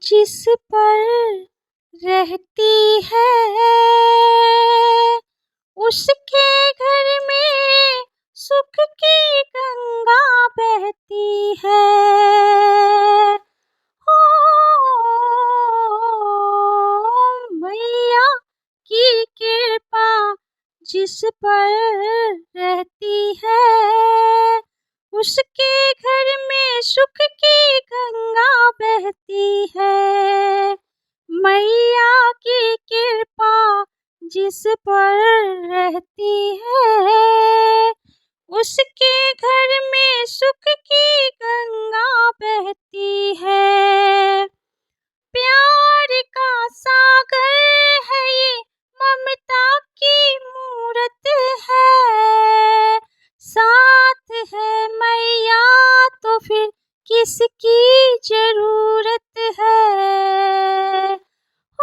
जिस पर रहती है उसके घर में सुख की गंगा बहती है। ओ मैया की कृपा जिस पर रहती है उसके घर में सुख की गंगा बहती है। मैया की कृपा जिस पर रहती है उसके घर में सुख की गंगा बहती है। प्यार का सागर है ये, ममता की मूरत है। साथ है मैया तो फिर किसकी जरूरत है। ओ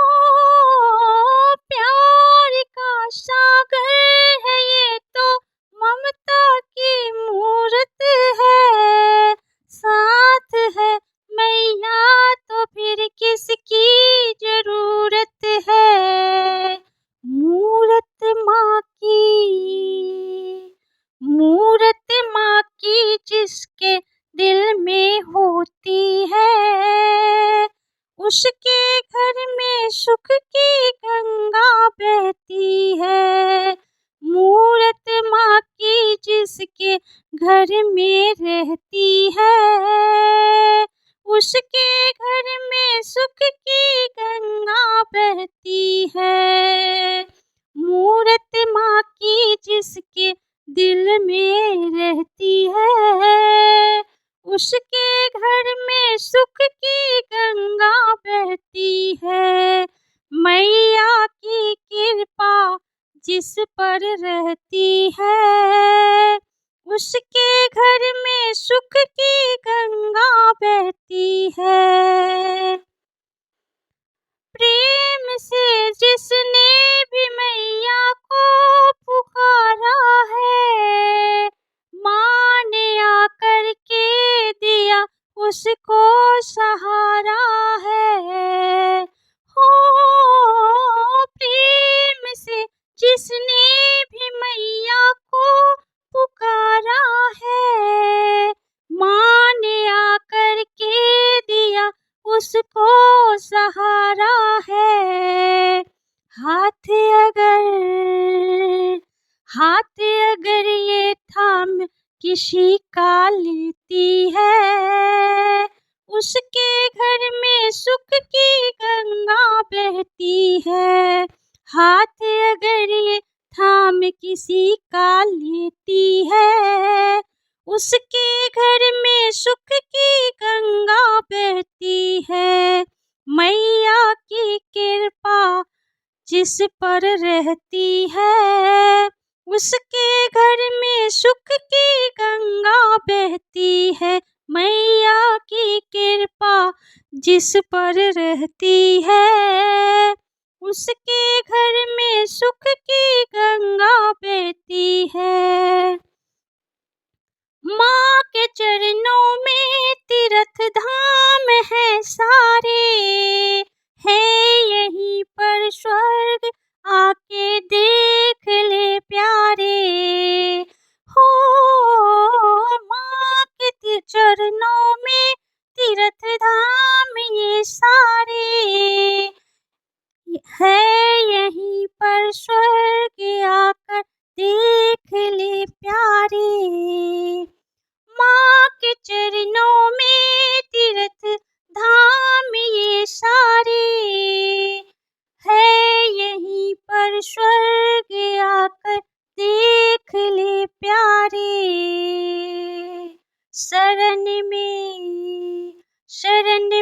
प्यार का सागर है ये तो ममता की मूरत है। साथ है मैया तो फिर किसकी जरूरत है। मूरत माँ की जिसके दिल में होती है उसके घर में सुख की गंगा बहती है। मूरत माँ की जिसके घर में रहती है उसके घर में सुख की गंगा बहती है। मूरत माँ की जिसके दिल में रहती है उसके घर में सुख की गंगा बहती है। मैया की कृपा जिस पर रहती है उसके घर में सुख की गंगा बहती है। प्रेम से जिसने भी मैया को पुकारा है माँ ने आकर के दिया उसको सहारा है। हो प्रेम से जिसने भी मैया को पुकारा है माँ ने आकर के दिया उसको सहारा है। हाथ अगर ये थाम किसी का लेती है उसके घर में सुख की गंगा बहती है। हाथ अगर ये थाम किसी का लेती है उसके घर में सुख की गंगा बहती है। मैया की कृपा जिस पर रहती है उसके घर में सुख की गंगा बहती है। मैया की कृपा जिस पर रहती है उसके घर में सुख की गंगा बहती है। माँ के चरणों में तीर्थ धाम है सारे है यहीं पर स्वर्ग आके देख ले प्यारे। हो माँ के चरणों में तीर्थ धाम ये सारे है यहीं पर स्वर्ग आकर देख ले प्यारे। माँ के चरणों में तीर्थ धाम ये सारे है यहीं पर स्वर्ग आकर देख ले प्यारे। शरण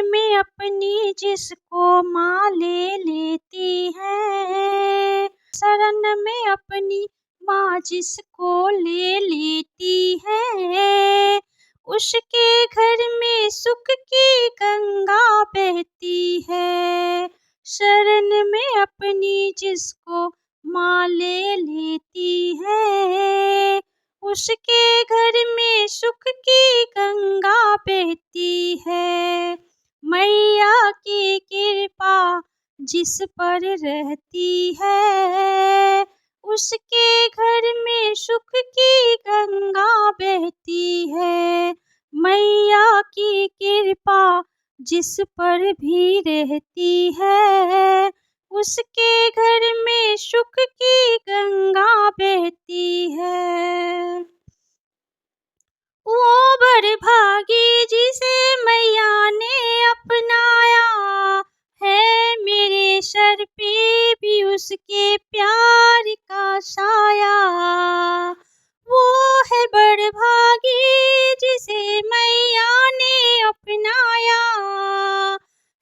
में अपनी जिसको माँ ले लेती है। शरण में अपनी माँ जिसको ले लेती है उसके घर में सुख की गंगा बहती है। शरण में अपनी जिसको माँ ले लेती है उसके घर में सुख की गंगा बहती है। मैया की जिस पर रहती है, उसके घर में सुख की गंगा बहती है। मैया की कृपा जिस पर भी रहती है, उसके घर में सुख की गंगा बहती है। वो बड़भागी जिसे मैया ने अपनाया है, मेरे सर पे भी उसके प्यार का साया। वो है बड़भागी जिसे मैया ने अपनाया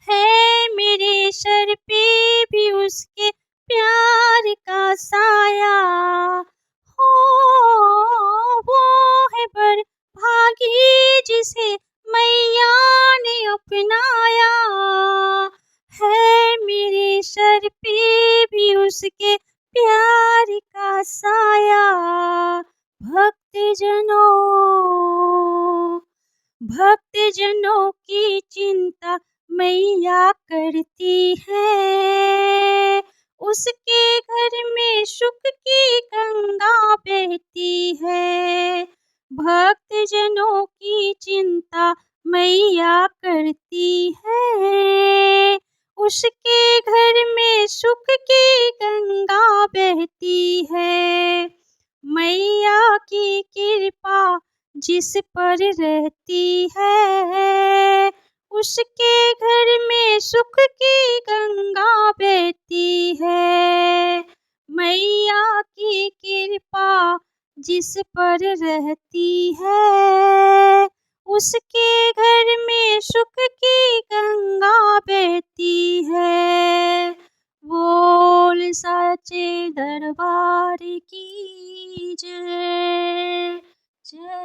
है, मेरे सर पे भी उसके प्यार का साया। हो वो है बड़भागी जिसे मैया ने अपनाया है, मेरे सर पे भी उसके प्यार का साया। भक्तजनों की चिंता मैया करती है, उसके घर में सुख की गंगा बहती है। भक्तजनों की चिंता मैया करती है, उसके घर में सुख की गंगा बहती है। मैया की कृपा जिस पर रहती है, उसके घर में सुख की गंगा बहती है। मैया की कृपा जिस पर रहती है, उसके घर में सुख की गंगा बहती है। बोल साचे दरबार की जय। जय